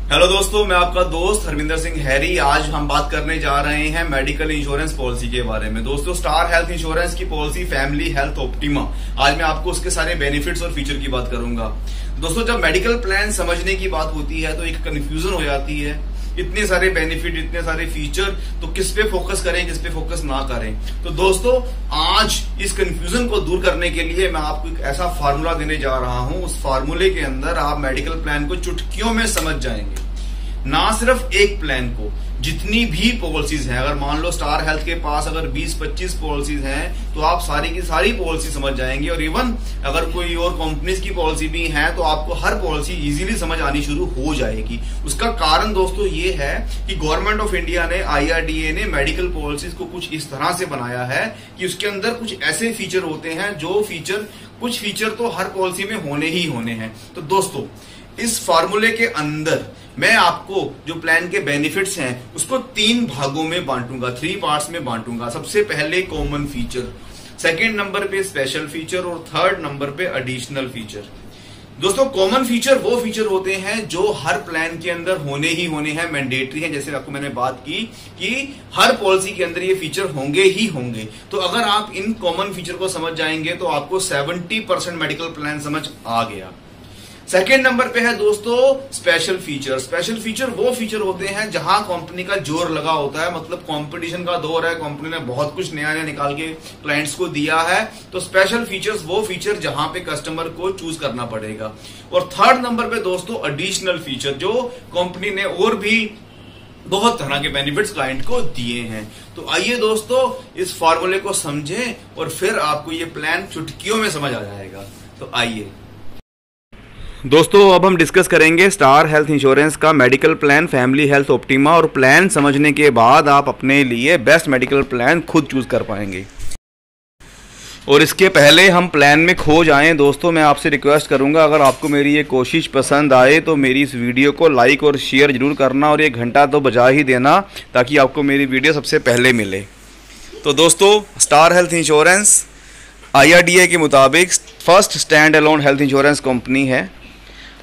Hello दोस्तों, मैं आपका दोस्त हरविंदर सिंह हैरी। आज हम बात करने जा रहे हैं मेडिकल इंश्योरेंस पॉलिसी के बारे में। दोस्तों, स्टार हेल्थ इंश्योरेंस की पॉलिसी फैमिली हेल्थ ऑप्टिमा, आज मैं आपको उसके सारे बेनिफिट्स और फीचर की बात करूंगा। दोस्तों, जब मेडिकल प्लान समझने की बात होती है तो एक कंफ्यूजन हो जाती है। इतने सारे बेनिफिट, इतने सारे फीचर, तो किस पे फोकस करें, किस पे फोकस ना करें। तो दोस्तों, आज इस कंफ्यूजन को दूर करने के लिए मैं आपको एक ऐसा फार्मूला देने जा रहा हूं। उस फार्मूले के अंदर आप मेडिकल प्लान को चुटकियों में समझ जाएंगे। ना सिर्फ एक प्लान को, जितनी भी पॉलिसीज हैं, अगर मान लो स्टार हेल्थ के पास अगर 20-25 पॉलिसीज हैं तो आप सारी की सारी पॉलिसी समझ जाएंगे। और इवन अगर कोई और कंपनीज की पॉलिसी भी है तो आपको हर पॉलिसी इजीली समझ आनी शुरू हो जाएगी। उसका कारण दोस्तों ये है कि गवर्नमेंट ऑफ इंडिया ने, IRDA ने मेडिकल पॉलिसीज को कुछ इस तरह से बनाया है कि उसके अंदर कुछ ऐसे फीचर होते हैं जो कुछ फीचर तो हर पॉलिसी में होने ही होने हैं। तो दोस्तों, इस फार्मूले के अंदर मैं आपको जो प्लान के बेनिफिट्स हैं उसको 3 भागों में बांटूंगा, 3 पार्ट्स में बांटूंगा। सबसे पहले कॉमन फीचर, सेकंड नंबर पे स्पेशल फीचर और थर्ड नंबर पे एडिशनल फीचर। दोस्तों, कॉमन फीचर वो फीचर होते हैं जो हर प्लान के अंदर होने ही होने हैं, मैंडेटरी है। जैसे आपको मैंने बात की कि हर पॉलिसी के अंदर ये फीचर होंगे ही होंगे। तो अगर आप इन कॉमन फीचर को समझ जाएंगे तो आपको 70% मेडिकल प्लान समझ आ गया। सेकेंड नंबर पे है दोस्तों स्पेशल फीचर। स्पेशल फीचर वो फीचर होते हैं जहां कंपनी का जोर लगा होता है, मतलब कंपटीशन का दौर है, कंपनी ने बहुत कुछ नया नया निकाल के क्लाइंट्स को दिया है। तो स्पेशल फीचर्स वो फीचर जहां पे कस्टमर को चूज करना पड़ेगा। और थर्ड नंबर पे दोस्तों एडिशनल फीचर, जो कंपनी ने और भी बहुत तरह के बेनिफिट्स क्लाइंट को दिए हैं। तो आइए दोस्तों, इस फॉर्मूले को समझें और फिर आपको ये प्लान चुटकियों में समझ आ जाएगा। तो आइए दोस्तों, अब हम डिस्कस करेंगे स्टार हेल्थ इंश्योरेंस का medical plan family health optima. और प्लान समझने के बाद आप अपने लिए बेस्ट मेडिकल प्लान खुद चूज कर पाएंगे। और इसके पहले हम प्लान में खो जाएं दोस्तों, मैं आपसे रिक्वेस्ट करूंगा, अगर आपको मेरी ये कोशिश पसंद आए तो मेरी इस वीडियो को लाइक और शेयर जरूर करना और 1 घंटा तो बजा ही देना ताकि आपको मेरी वीडियो सबसे पहले मिले। तो दोस्तों, स्टार हेल्थ इंश्योरेंस IRDA के मुताबिक first stand alone health insurance company है।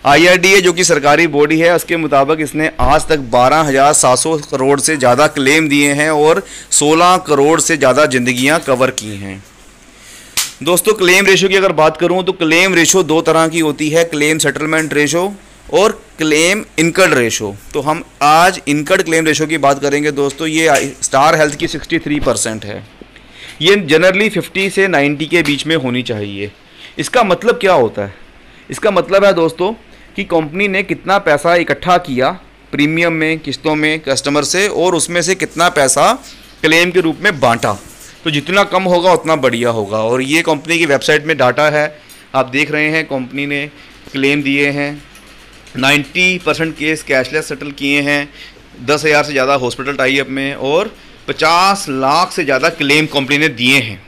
IRDA जो कि सरकारी बॉडी है, उसके मुताबिक इसने आज तक 12,700 करोड़ से ज़्यादा क्लेम दिए हैं और 16 करोड़ से ज़्यादा ज़िंदगियां कवर की हैं। दोस्तों, क्लेम रेशो की अगर बात करूं तो क्लेम रेशो 2 तरह की होती है, क्लेम सेटलमेंट रेशो और क्लेम इनकर्ड रेशो। तो हम आज इनकर्ड क्लेम रेशो की बात करेंगे दोस्तों। ये स्टार हेल्थ की 63% है। ये जनरली 50 से 90 के बीच में होनी चाहिए। इसका मतलब क्या होता है? इसका मतलब है दोस्तों कि कंपनी ने कितना पैसा इकट्ठा किया प्रीमियम में, किस्तों में कस्टमर से, और उसमें से कितना पैसा क्लेम के रूप में बांटा। तो जितना कम होगा उतना बढ़िया होगा। और ये कंपनी की वेबसाइट में डाटा है, आप देख रहे हैं। कंपनी ने क्लेम दिए हैं, 90% केस कैशलेस सेटल किए हैं, 10,000 से ज़्यादा हॉस्पिटल टाई अप में, और 50 लाख से ज़्यादा क्लेम कंपनी ने दिए हैं।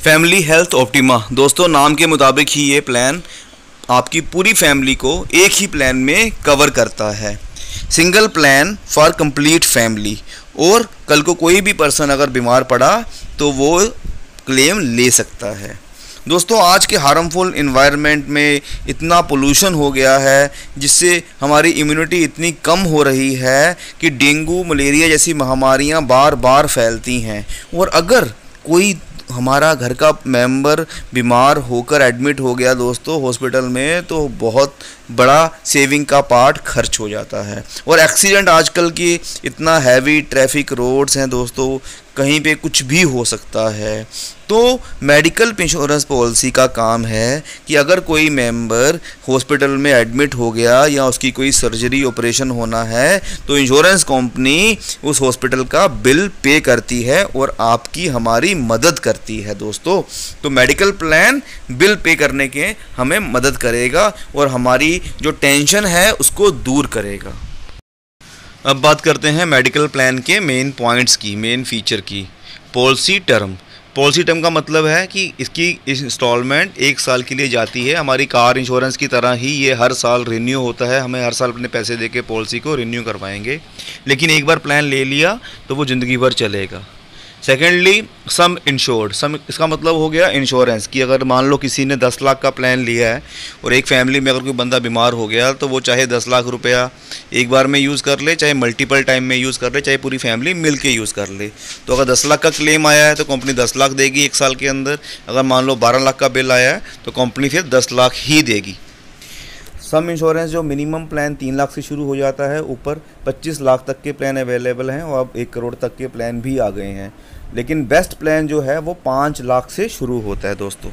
फैमिली हेल्थ ऑप्टिमा, दोस्तों नाम के मुताबिक ही ये प्लान आपकी पूरी फैमिली को एक ही प्लान में कवर करता है। Single plan for complete family. और कल को कोई भी पर्सन अगर बीमार पड़ा तो वो क्लेम ले सकता है। दोस्तों, आज के हार्मफुल इन्वायरमेंट में इतना पोल्यूशन हो गया है जिससे हमारी इम्यूनिटी इतनी कम हो रही है कि डेंगू मलेरिया जैसी महामारियां बार बार फैलती हैं। और अगर कोई हमारा घर का मेंबर बीमार होकर एडमिट हो गया दोस्तों हॉस्पिटल में, तो बहुत बड़ा सेविंग का पार्ट खर्च हो जाता है। और एक्सीडेंट आजकल की इतना हैवी ट्रैफिक रोड्स हैं दोस्तों, कहीं पे कुछ भी हो सकता है। तो मेडिकल इंश्योरेंस पॉलिसी का काम है कि अगर कोई मेंबर हॉस्पिटल में एडमिट हो गया या उसकी कोई सर्जरी ऑपरेशन होना है तो इंश्योरेंस कंपनी उस हॉस्पिटल का बिल पे करती है और आपकी हमारी मदद करती है दोस्तों। तो मेडिकल प्लान बिल पे करने के हमें मदद करेगा और हमारी जो टेंशन है उसको दूर करेगा। अब बात करते हैं मेडिकल प्लान के मेन पॉइंट्स की, मेन फीचर की। पॉलिसी टर्म का मतलब है कि इसकी इंस्टॉलमेंट 1 साल के लिए जाती है। हमारी कार इंश्योरेंस की तरह ही ये हर साल रिन्यू होता है। हमें हर साल अपने पैसे दे के पॉलिसी को रिन्यू करवाएंगे, लेकिन एक बार प्लान ले लिया तो वो ज़िंदगी भर चलेगा। सेकेंडली सम इंश्योर्ड, सम इसका मतलब हो गया इंश्योरेंस कि अगर मान लो किसी ने 10 लाख का प्लान लिया है और एक फैमिली में अगर कोई बंदा बीमार हो गया तो वो चाहे 10 लाख रुपया एक बार में यूज़ कर ले, चाहे मल्टीपल टाइम में यूज़ कर ले, चाहे पूरी फैमिली मिल के यूज़ कर ले। तो अगर 10 लाख का क्लेम आया है तो कंपनी 10 लाख देगी 1 साल के अंदर। अगर मान लो 12 लाख का बिल आया है तो कंपनी फिर 10 लाख ही देगी। सम इंश्योरेंस जो मिनिमम प्लान 3 लाख से शुरू हो जाता है, ऊपर 25 लाख तक के प्लान अवेलेबल हैं और अब 1 करोड़ तक के प्लान भी आ गए हैं। लेकिन बेस्ट प्लान जो है वो 5 लाख से शुरू होता है। दोस्तों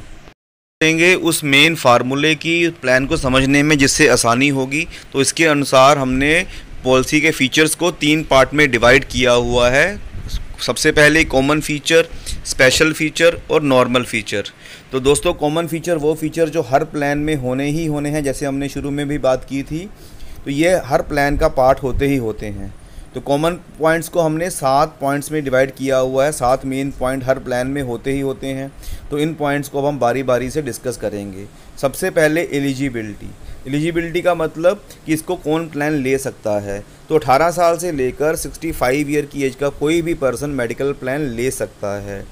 देंगे उस मेन फार्मूले की प्लान को समझने में जिससे आसानी होगी। तो इसके अनुसार हमने पॉलिसी के फीचर्स को 3 पार्ट में डिवाइड किया हुआ है। सबसे पहले कॉमन फीचर, स्पेशल फीचर और नॉर्मल फीचर। तो दोस्तों कॉमन फीचर वो फीचर जो हर प्लान में होने ही होने हैं, जैसे हमने शुरू में भी बात की थी। तो ये हर प्लान का पार्ट होते ही होते हैं। तो कॉमन पॉइंट्स को हमने 7 पॉइंट्स में डिवाइड किया हुआ है। 7 मेन पॉइंट हर प्लान में होते ही होते हैं। तो इन पॉइंट्स को अब हम बारी बारी से डिस्कस करेंगे। सबसे पहले एलिजिबिलिटी। एलिजिबिलिटी का मतलब कि इसको कौन प्लान ले सकता है। तो 18 साल से लेकर 65 ईयर की एज का कोई भी पर्सन मेडिकल प्लान ले सकता है।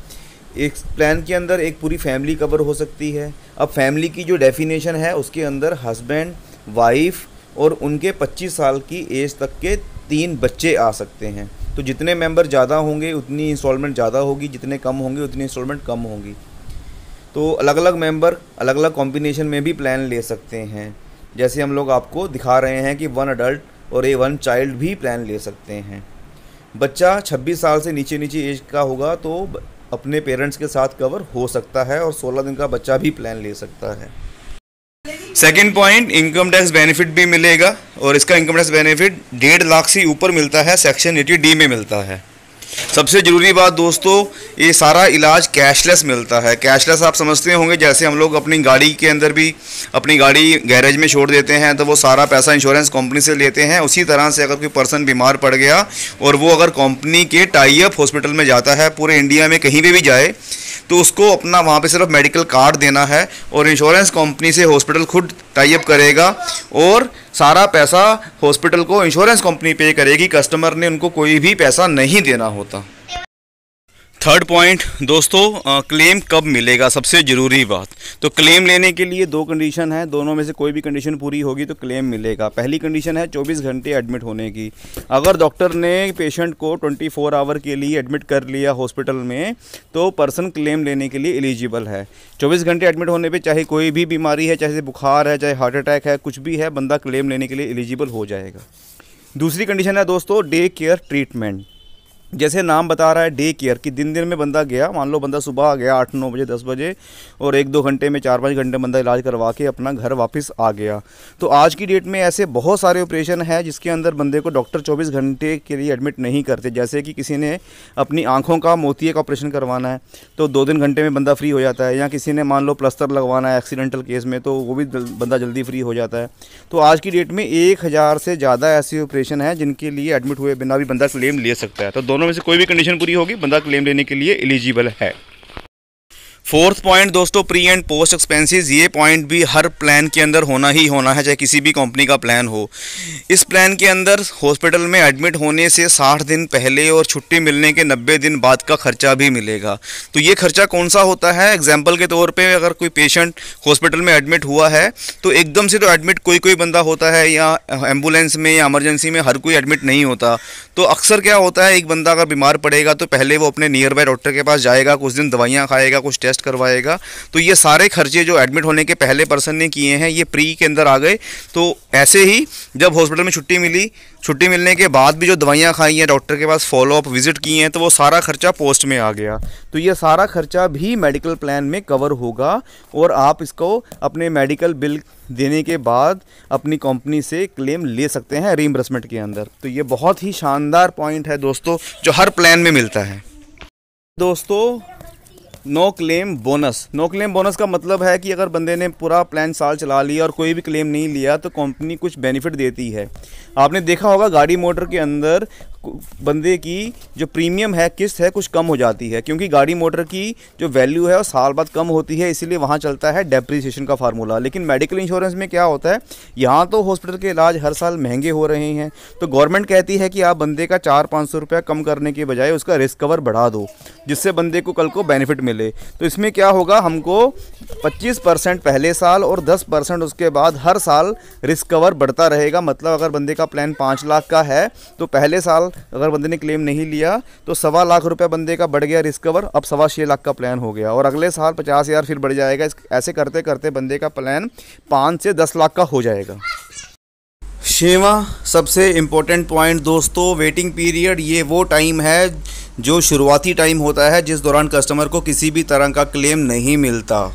एक प्लान के अंदर एक पूरी फैमिली कवर हो सकती है। अब फैमिली की जो डेफिनेशन है उसके अंदर हस्बैंड, वाइफ और उनके 25 साल की एज तक के 3 बच्चे आ सकते हैं। तो जितने मेंबर ज़्यादा होंगे उतनी इंस्टॉलमेंट ज़्यादा होगी, जितने कम होंगे उतनी इंस्टॉलमेंट कम होगी। तो अलग अलग मेंबर अलग अलग कॉम्बिनेशन में भी प्लान ले सकते हैं। जैसे हम लोग आपको दिखा रहे हैं कि 1 अडल्ट और 1 चाइल्ड भी प्लान ले सकते हैं। बच्चा 26 साल से नीचे एज का होगा तो अपने पेरेंट्स के साथ कवर हो सकता है और 16 दिन का बच्चा भी प्लान ले सकता है। Second point, income tax benefit भी मिलेगा और इसका इनकम टैक्स बेनिफिट 1.5 लाख से ऊपर मिलता है, सेक्शन 80D में मिलता है। सबसे ज़रूरी बात दोस्तों, ये सारा इलाज कैशलेस मिलता है। कैशलेस आप समझते होंगे, जैसे हम लोग अपनी गाड़ी के अंदर भी अपनी गाड़ी गैरेज में छोड़ देते हैं तो वो सारा पैसा इंश्योरेंस कंपनी से लेते हैं। उसी तरह से अगर कोई पर्सन बीमार पड़ गया और वो अगर कंपनी के टाई अप हॉस्पिटल में जाता है, पूरे इंडिया में कहीं पे भी जाए, तो उसको अपना वहाँ पे सिर्फ मेडिकल कार्ड देना है और इंश्योरेंस कंपनी से हॉस्पिटल खुद टाई अप करेगा और सारा पैसा हॉस्पिटल को इंश्योरेंस कंपनी पे करेगी। कस्टमर ने उनको कोई भी पैसा नहीं देना होता। थर्ड पॉइंट दोस्तों, क्लेम कब मिलेगा, सबसे ज़रूरी बात। तो क्लेम लेने के लिए 2 कंडीशन है, दोनों में से कोई भी कंडीशन पूरी होगी तो क्लेम मिलेगा। पहली कंडीशन है 24 घंटे एडमिट होने की। अगर डॉक्टर ने पेशेंट को 24 आवर के लिए एडमिट कर लिया हॉस्पिटल में तो पर्सन क्लेम लेने के लिए एलिजिबल है। 24 घंटे एडमिट होने पर चाहे कोई भी बीमारी है, चाहे बुखार है, चाहे हार्ट अटैक है, कुछ भी है, बंदा क्लेम लेने के लिए एलिजिबल हो जाएगा। दूसरी कंडीशन है दोस्तों डे केयर ट्रीटमेंट। जैसे नाम बता रहा है डे केयर, कि दिन में बंदा गया, मान लो बंदा सुबह आ गया 8-9 बजे 10 बजे और 1-2 घंटे में 4-5 घंटे बंदा इलाज करवा के अपना घर वापस आ गया। तो आज की डेट में ऐसे बहुत सारे ऑपरेशन है जिसके अंदर बंदे को डॉक्टर 24 घंटे के लिए एडमिट नहीं करते। जैसे कि किसी ने अपनी आँखों का मोतिये का ऑपरेशन करवाना है तो 2-3 घंटे में बंदा फ्री हो जाता है, या किसी ने मान लो प्लस्तर लगवाना है एक्सीडेंटल केस में तो वो भी बंदा जल्दी फ्री हो जाता है। तो आज की डेट में 1000 से ज़्यादा ऐसे ऑपरेशन हैं जिनके लिए एडमिट हुए बिना भी बंदा क्लेम ले सकता है। तो दोनों में से कोई भी कंडीशन पूरी होगी, बंदा क्लेम लेने के लिए एलिजिबल है। फोर्थ पॉइंट दोस्तों, प्री एंड पोस्ट एक्सपेंसेस। ये पॉइंट भी हर प्लान के अंदर होना ही होना है, चाहे किसी भी कंपनी का प्लान हो। इस प्लान के अंदर हॉस्पिटल में एडमिट होने से 60 दिन पहले और छुट्टी मिलने के 90 दिन बाद का खर्चा भी मिलेगा। तो ये खर्चा कौन सा होता है, एग्जाम्पल के तौर पे अगर कोई पेशेंट हॉस्पिटल में एडमिट हुआ है तो एकदम से तो एडमिट कोई बंदा होता है, या एम्बुलेंस में या इमरजेंसी में हर कोई एडमिट नहीं होता। तो अक्सर क्या होता है, एक बंदा अगर बीमार पड़ेगा तो पहले वो अपने नियर बाय डॉक्टर के पास जाएगा, कुछ दिन दवाइयाँ खाएगा, कुछ टेस्ट करवाएगा। तो ये सारे खर्चे जो एडमिट होने के पहले पर्सन ने किए हैं ये प्री के अंदर आ गए। तो ऐसे ही जब हॉस्पिटल में छुट्टी मिलने के बाद भी जो दवाइयाँ खाई हैं, डॉक्टर के पास फॉलोअप विजिट किए हैं, तो वो सारा खर्चा पोस्ट में आ गया। तो ये सारा खर्चा भी मेडिकल प्लान में कवर होगा और आप इसको अपने मेडिकल बिल देने के बाद अपनी कंपनी से क्लेम ले सकते हैं रीइंबर्समेंट के अंदर। तो ये बहुत ही शानदार पॉइंट है दोस्तों जो हर प्लान में मिलता है। दोस्तों no claim bonus. No claim bonus का मतलब है कि अगर बंदे ने पूरा प्लान साल चला लिया और कोई भी क्लेम नहीं लिया तो कंपनी कुछ बेनिफिट देती है। आपने देखा होगा गाड़ी मोटर के अंदर बंदे की जो प्रीमियम है, किस्त है, कुछ कम हो जाती है, क्योंकि गाड़ी मोटर की जो वैल्यू है वो साल बाद कम होती है, इसीलिए वहाँ चलता है डेप्रिसिएशन का फार्मूला। लेकिन मेडिकल इंश्योरेंस में क्या होता है, यहाँ तो हॉस्पिटल के इलाज हर साल महंगे हो रहे हैं, तो गवर्नमेंट कहती है कि आप बंदे का 400-500 रुपया कम करने के बजाय उसका रिस्क कवर बढ़ा दो, जिससे बंदे को कल को बेनिफिट मिले। तो इसमें क्या होगा, हमको 25% पहले साल और 10% उसके बाद हर साल रिस्क कवर बढ़ता रहेगा। मतलब अगर बंदे का प्लान 5 लाख का है तो पहले साल अगर बंदे ने क्लेम नहीं लिया तो 1.25 लाख रुपये बंदे का बढ़ गया रिस्क कवर, अब 6.25 लाख का प्लान हो गया, और अगले साल 50,000 फिर बढ़ जाएगा। ऐसे करते करते बंदे का प्लान 5 से 10 लाख का हो जाएगा। 6वां सबसे इम्पोर्टेंट पॉइंट दोस्तों, वेटिंग पीरियड। ये वो टाइम है जो शुरुआती टाइम होता है जिस दौरान कस्टमर को किसी भी तरह का क्लेम नहीं मिलता।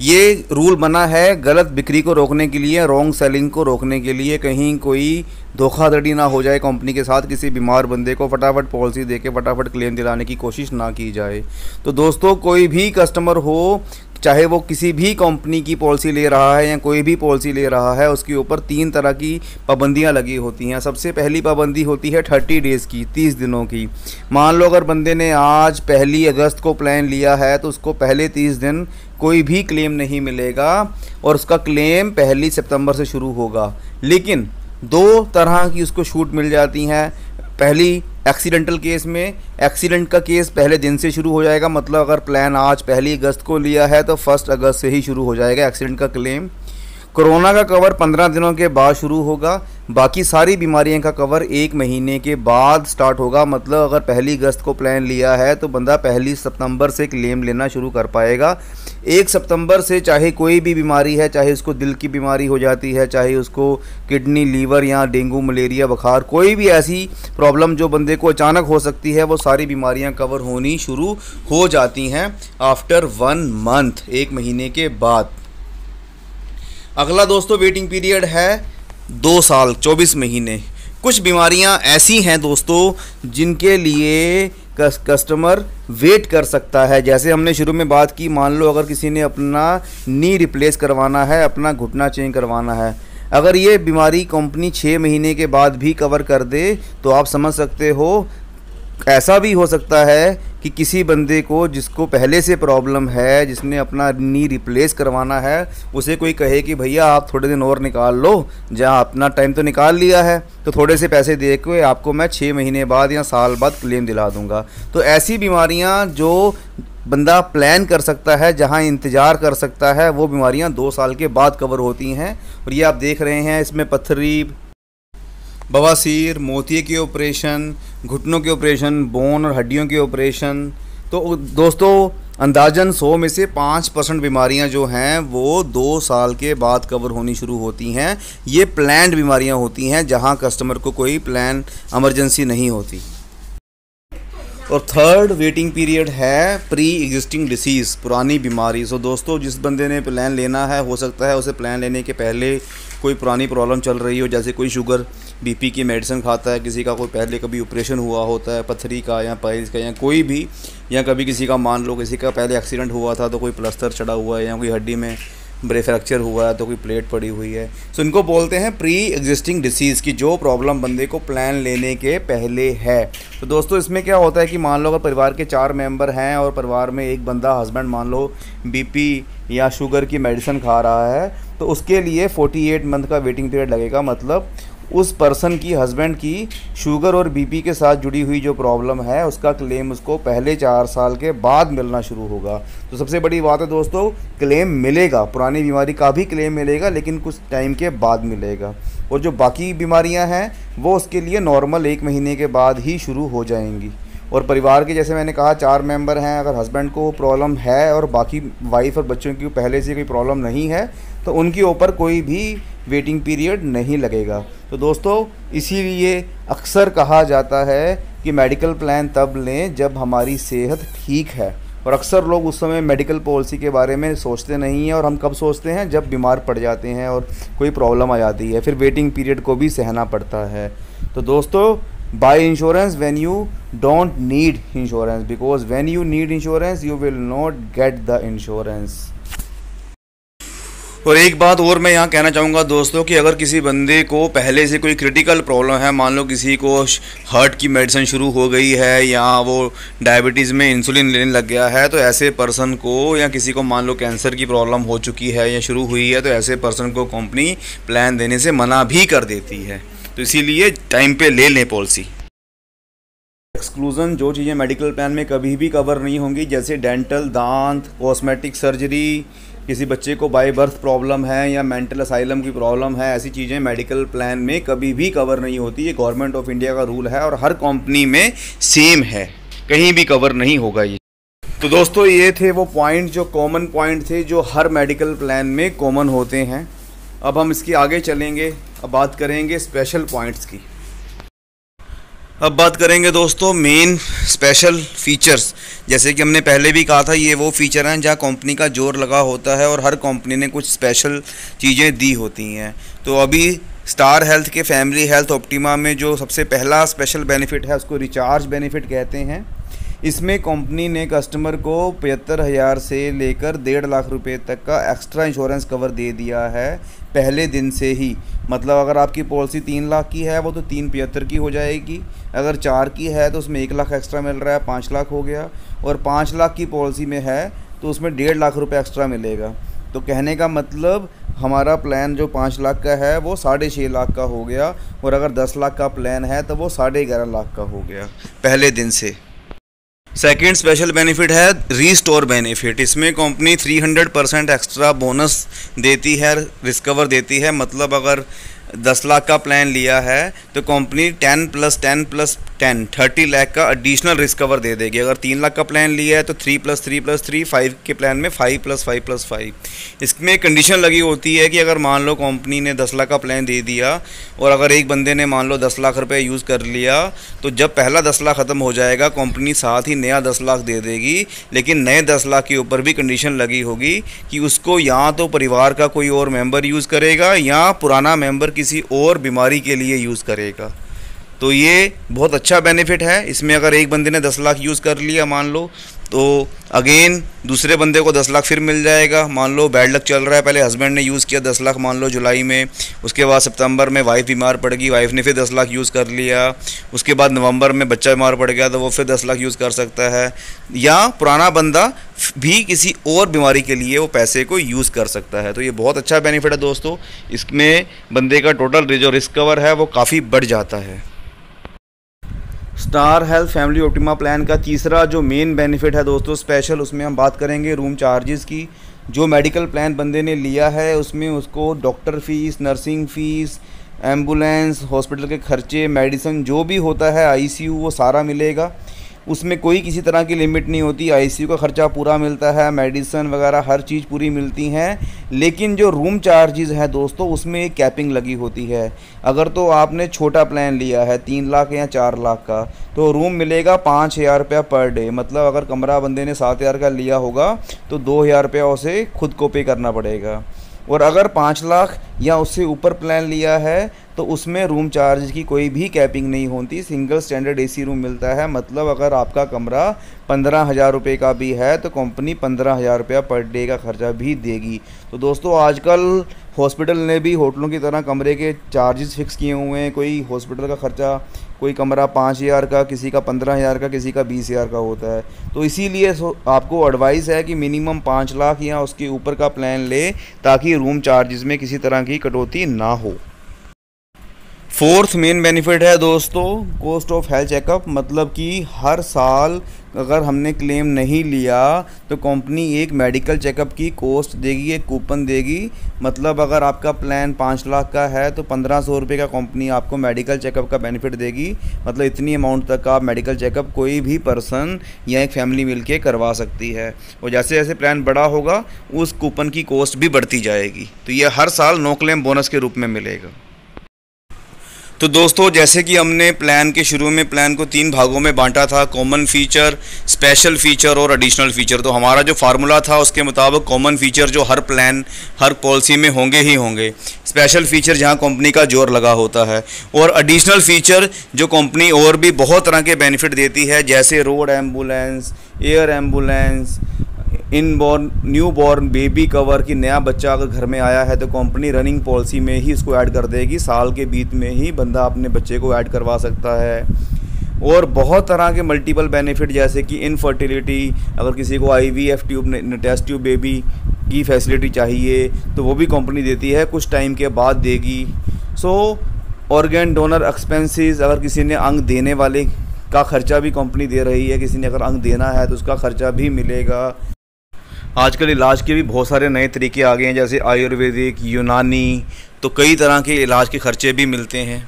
ये रूल बना है गलत बिक्री को रोकने के लिए, रॉन्ग सेलिंग को रोकने के लिए, कहीं कोई धोखाधड़ी ना हो जाए कंपनी के साथ, किसी बीमार बंदे को फटाफट पॉलिसी देके फटाफट क्लेम दिलाने की कोशिश ना की जाए। तो दोस्तों, कोई भी कस्टमर हो, चाहे वो किसी भी कंपनी की पॉलिसी ले रहा है या कोई भी पॉलिसी ले रहा है, उसके ऊपर 3 तरह की पाबंदियां लगी होती हैं। सबसे पहली पाबंदी होती है 30 डेज़ की, 30 दिनों की। मान लो अगर बंदे ने आज 1 अगस्त को प्लान लिया है तो उसको पहले 30 दिन कोई भी क्लेम नहीं मिलेगा और उसका क्लेम 1 सितंबर से शुरू होगा। लेकिन 2 तरह की उसको छूट मिल जाती हैं। पहली, एक्सीडेंटल केस में एक्सीडेंट का केस पहले दिन से शुरू हो जाएगा, मतलब अगर प्लान आज 1 अगस्त को लिया है तो 1 अगस्त से ही शुरू हो जाएगा एक्सीडेंट का क्लेम। कोरोना का कवर 15 दिनों के बाद शुरू होगा। बाकी सारी बीमारियों का कवर 1 महीने के बाद स्टार्ट होगा। मतलब अगर 1 अगस्त को प्लान लिया है तो बंदा 1 सितंबर से क्लेम लेना शुरू कर पाएगा। 1 सितंबर से चाहे कोई भी बीमारी है, चाहे उसको दिल की बीमारी हो जाती है, चाहे उसको किडनी, लीवर या डेंगू, मलेरिया, बुखार, कोई भी ऐसी प्रॉब्लम जो बंदे को अचानक हो सकती है, वो सारी बीमारियां कवर होनी शुरू हो जाती हैं आफ्टर 1 मंथ, 1 महीने के बाद। अगला दोस्तों वेटिंग पीरियड है 2 साल 24 महीने। कुछ बीमारियां ऐसी हैं दोस्तों जिनके लिए कस्टमर वेट कर सकता है। जैसे हमने शुरू में बात की, मान लो अगर किसी ने अपना नी रिप्लेस करवाना है, अपना घुटना चेंज करवाना है, अगर ये बीमारी कंपनी 6 महीने के बाद भी कवर कर दे तो आप समझ सकते हो ऐसा भी हो सकता है कि किसी बंदे को जिसको पहले से प्रॉब्लम है, जिसने अपना नी रिप्लेस करवाना है, उसे कोई कहे कि भैया आप थोड़े दिन और निकाल लो, जहाँ अपना टाइम तो निकाल लिया है तो थोड़े से पैसे दे के आपको मैं 6 महीने बाद या साल बाद क्लेम दिला दूंगा। तो ऐसी बीमारियाँ जो बंदा प्लान कर सकता है, जहाँ इंतज़ार कर सकता है, वो बीमारियाँ 2 साल के बाद कवर होती हैं। और ये आप देख रहे हैं, इसमें पथरी, बवासीर, मोतिये के ऑपरेशन, घुटनों के ऑपरेशन, बोन और हड्डियों के ऑपरेशन। तो दोस्तों अंदाजन 100 में से 5% बीमारियां जो हैं वो 2 साल के बाद कवर होनी शुरू होती हैं। ये प्लान्ड बीमारियां होती हैं जहां कस्टमर को कोई प्लान इमरजेंसी नहीं होती। और थर्ड वेटिंग पीरियड है प्री एग्जिस्टिंग डिसीज़, पुरानी बीमारी। सो दोस्तों जिस बंदे ने प्लान लेना है, हो सकता है उसे प्लान लेने के पहले कोई पुरानी प्रॉब्लम चल रही हो, जैसे कोई शुगर बीपी की मेडिसिन खाता है, किसी का कोई पहले कभी ऑपरेशन हुआ होता है पथरी का या पाइल्स का या कोई भी, या कभी किसी का मान लो किसी का पहले एक्सीडेंट हुआ था तो कोई प्लास्टर चढ़ा हुआ है, या कोई हड्डी में फ्रैक्चर हुआ है तो कोई प्लेट पड़ी हुई है। सो इनको बोलते हैं प्री एग्जिस्टिंग डिसीज़ की, जो प्रॉब्लम बंदे को प्लान लेने के पहले है। तो दोस्तों इसमें क्या होता है कि मान लो अगर परिवार के 4 मेंबर हैं और परिवार में एक बंदा हस्बैंड मान लो बीपी या शुगर की मेडिसिन खा रहा है, तो उसके लिए 48 मंथ का वेटिंग पीरियड लगेगा। मतलब उस पर्सन की, हस्बैंड की शुगर और बीपी के साथ जुड़ी हुई जो प्रॉब्लम है उसका क्लेम उसको पहले 4 साल के बाद मिलना शुरू होगा। तो सबसे बड़ी बात है दोस्तों, क्लेम मिलेगा, पुरानी बीमारी का भी क्लेम मिलेगा, लेकिन कुछ टाइम के बाद मिलेगा। और जो बाकी बीमारियां हैं वो उसके लिए नॉर्मल 1 महीने के बाद ही शुरू हो जाएंगी। और परिवार के, जैसे मैंने कहा, 4 मेंबर हैं, अगर हस्बैंड को प्रॉब्लम है और बाकी वाइफ और बच्चों की पहले से कोई प्रॉब्लम नहीं है तो उनके ऊपर कोई भी वेटिंग पीरियड नहीं लगेगा। तो दोस्तों इसीलिए अक्सर कहा जाता है कि मेडिकल प्लान तब लें जब हमारी सेहत ठीक है, और अक्सर लोग उस समय मेडिकल पॉलिसी के बारे में सोचते नहीं हैं। और हम कब सोचते हैं? जब बीमार पड़ जाते हैं और कोई प्रॉब्लम आ जाती है, फिर वेटिंग पीरियड को भी सहना पड़ता है। तो दोस्तों buy insurance when you don't need insurance, because when you need insurance you will not get the insurance. और एक बात और मैं यहाँ कहना चाहूँगा दोस्तों कि अगर किसी बंदे को पहले से कोई क्रिटिकल प्रॉब्लम है, मान लो किसी को हार्ट की मेडिसिन शुरू हो गई है या वो डायबिटीज़ में इंसुलिन लेने लग गया है, तो ऐसे पर्सन को, या किसी को मान लो कैंसर की प्रॉब्लम हो चुकी है या शुरू हुई है, तो ऐसे पर्सन को कंपनी प्लान देने से मना भी कर देती है। तो इसीलिए टाइम पे ले लें पॉलिसी। एक्सक्लूज़न, जो चीज़ें मेडिकल प्लान में कभी भी कवर नहीं होंगी, जैसे डेंटल, दांत, कॉस्मेटिक सर्जरी, किसी बच्चे को बाय बर्थ प्रॉब्लम है या मेंटल असाइलम की प्रॉब्लम है, ऐसी चीज़ें मेडिकल प्लान में कभी भी कवर नहीं होती। ये गवर्नमेंट ऑफ इंडिया का रूल है और हर कंपनी में सेम है, कहीं भी कवर नहीं होगा ये। तो दोस्तों ये थे वो पॉइंट, जो कॉमन पॉइंट थे जो हर मेडिकल प्लान में कॉमन होते हैं। अब हम इसके आगे चलेंगे, अब बात करेंगे स्पेशल पॉइंट्स की। अब बात करेंगे दोस्तों मेन स्पेशल फीचर्स। जैसे कि हमने पहले भी कहा था, ये वो फीचर हैं जहाँ कंपनी का जोर लगा होता है और हर कंपनी ने कुछ स्पेशल चीज़ें दी होती हैं। तो अभी स्टार हेल्थ के फैमिली हेल्थ ऑप्टिमा में जो सबसे पहला स्पेशल बेनिफिट है उसको रिचार्ज बेनिफिट कहते हैं। इसमें कंपनी ने कस्टमर को 75,000 से लेकर 1.5 लाख रुपए तक का एक्स्ट्रा इंश्योरेंस कवर दे दिया है पहले दिन से ही। मतलब अगर आपकी पॉलिसी 3 लाख की है वो तो 375 की हो जाएगी, अगर 4 की है तो उसमें 1 लाख एक्स्ट्रा मिल रहा है, 5 लाख हो गया, और 5 लाख की पॉलिसी में है तो उसमें 1.5 लाख रुपए एक्स्ट्रा मिलेगा। तो कहने का मतलब हमारा प्लान जो 5 लाख का है वो 6.5 लाख का हो गया, और अगर 10 लाख का प्लान है तो वो 11.5 लाख का हो गया पहले दिन से। सेकेंड स्पेशल बेनिफिट है रीस्टोर बेनिफिट। इसमें कंपनी 300% एक्स्ट्रा बोनस देती है, रिस्कवर देती है। मतलब अगर 10 लाख का प्लान लिया है तो कंपनी 10 + 10 + 10 30 लाख का एडिशनल रिस्कवर दे देगी। अगर 3 लाख का प्लान लिया है तो 3 + 3 + 3 5 के प्लान में 5 + 5 + 5। इसमें कंडीशन लगी होती है कि अगर मान लो कंपनी ने 10 लाख का प्लान दे दिया और अगर एक बंदे ने मान लो 10 लाख रुपए यूज़ कर लिया, तो जब पहला 10 लाख ख़त्म हो जाएगा कंपनी साथ ही नया 10 लाख दे देगी। लेकिन नए 10 लाख के ऊपर भी कंडीशन लगी होगी कि उसको या तो परिवार का कोई और मेंबर यूज़ करेगा या पुराना मेंबर किसी और बीमारी के लिए यूज़ करेगा। तो ये बहुत अच्छा बेनिफिट है। इसमें अगर एक बंदे ने 10 लाख यूज़ कर लिया मान लो, तो अगेन दूसरे बंदे को 10 लाख फिर मिल जाएगा। मान लो बैड लक चल रहा है, पहले हस्बैंड ने यूज़ किया 10 लाख मान लो जुलाई में, उसके बाद सितंबर में वाइफ बीमार पड़ गई, वाइफ ने फिर 10 लाख यूज़ कर लिया, उसके बाद नवंबर में बच्चा बीमार पड़ गया तो वो फिर 10 लाख यूज़ कर सकता है, या पुराना बंदा भी किसी और बीमारी के लिए वो पैसे को यूज़ कर सकता है। तो ये बहुत अच्छा बेनिफिट है दोस्तों। इसमें बंदे का टोटल जो रिस्क कवर है वो काफ़ी बढ़ जाता है। Star health family optima plan का तीसरा जो मेन बेनिफिट है दोस्तों स्पेशल, उसमें हम बात करेंगे रूम चार्जेस की। जो मेडिकल प्लान बंदे ने लिया है उसमें उसको doctor fees, nursing fees, ambulance, hospital के खर्चे, मेडिसिन जो भी होता है, आईसीयू, वो सारा मिलेगा। उसमें कोई किसी तरह की लिमिट नहीं होती, आईसीयू का खर्चा पूरा मिलता है, मेडिसिन वगैरह हर चीज़ पूरी मिलती हैं। लेकिन जो रूम चार्जेस है दोस्तों उसमें एक कैपिंग लगी होती है। अगर तो आपने छोटा प्लान लिया है 3 लाख या 4 लाख का, तो रूम मिलेगा 5,000 रुपया पर डे। मतलब अगर कमरा बंदे ने 7,000 का लिया होगा तो 2,000 रुपया उसे खुद को पे करना पड़ेगा। और अगर 5 लाख या उससे ऊपर प्लान लिया है तो उसमें रूम चार्ज की कोई भी कैपिंग नहीं होती, सिंगल स्टैंडर्ड एसी रूम मिलता है। मतलब अगर आपका कमरा 15,000 रुपये का भी है तो कंपनी 15,000 रुपया पर डे का खर्चा भी देगी। तो दोस्तों आजकल हॉस्पिटल ने भी होटलों की तरह कमरे के चार्जेस फिक्स किए हुए हैं। कोई हॉस्पिटल का खर्चा, कोई कमरा 5,000 का, किसी का 15,000 का, किसी का 20,000 का होता है। तो इसीलिए आपको एडवाइस है कि मिनिमम 5 लाख या उसके ऊपर का प्लान ले, ताकि रूम चार्जेस में किसी तरह की कटौती ना हो। फोर्थ मेन बेनिफिट है दोस्तों कॉस्ट ऑफ हेल्थ चेकअप। मतलब कि हर साल अगर हमने क्लेम नहीं लिया तो कंपनी एक मेडिकल चेकअप की कॉस्ट देगी, एक कूपन देगी। मतलब अगर आपका प्लान 5 लाख का है तो 1,500 रुपये का कंपनी आपको मेडिकल चेकअप का बेनिफिट देगी। मतलब इतनी अमाउंट तक का मेडिकल चेकअप कोई भी पर्सन या एक फैमिली मिलके करवा सकती है। और जैसे जैसे प्लान बड़ा होगा उस कूपन की कॉस्ट भी बढ़ती जाएगी। तो ये हर साल नो क्लेम बोनस के रूप में मिलेगा। तो दोस्तों जैसे कि हमने प्लान के शुरू में प्लान को 3 भागों में बांटा था, कॉमन फीचर, स्पेशल फीचर और एडिशनल फीचर। तो हमारा जो फार्मूला था उसके मुताबिक कॉमन फीचर जो हर प्लान हर पॉलिसी में होंगे ही होंगे, स्पेशल फीचर जहां कंपनी का जोर लगा होता है, और एडिशनल फीचर जो कंपनी और भी बहुत तरह के बेनिफिट देती है, जैसे road ambulance, air ambulance, new born baby cover की नया बच्चा अगर घर में आया है तो कंपनी रनिंग पॉलिसी में ही इसको ऐड कर देगी। साल के बीच में ही बंदा अपने बच्चे को ऐड करवा सकता है। और बहुत तरह के मल्टीपल बेनिफिट जैसे कि इनफर्टिलिटी, अगर किसी को IVF tube test tube baby की फैसिलिटी चाहिए तो वो भी कंपनी देती है, कुछ टाइम के बाद देगी। ऑर्गन डोनर एक्सपेंसेस, अगर किसी ने अंग देने वाले का खर्चा भी कंपनी दे रही है। किसी ने अगर अंग देना है तो उसका खर्चा भी मिलेगा। आजकल इलाज के भी बहुत सारे नए तरीके आ गए हैं जैसे आयुर्वेदिक, यूनानी, तो कई तरह के इलाज के खर्चे भी मिलते हैं।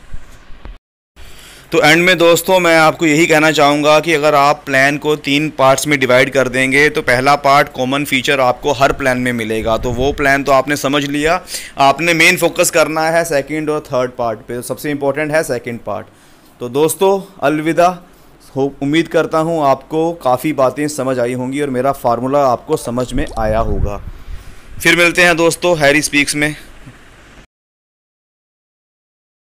तो एंड में दोस्तों मैं आपको यही कहना चाहूँगा कि अगर आप प्लान को 3 पार्ट्स में डिवाइड कर देंगे तो पहला पार्ट कॉमन फीचर आपको हर प्लान में मिलेगा, तो वो प्लान तो आपने समझ लिया। आपने मेन फोकस करना है सेकंड और थर्ड पार्ट पे, सबसे इम्पोर्टेंट है सेकंड पार्ट। तो दोस्तों अलविदा। उम्मीद करता हूँ आपको काफ़ी बातें समझ आई होंगी और मेरा फार्मूला आपको समझ में आया होगा। फिर मिलते हैं दोस्तों हैरी स्पीक्स में।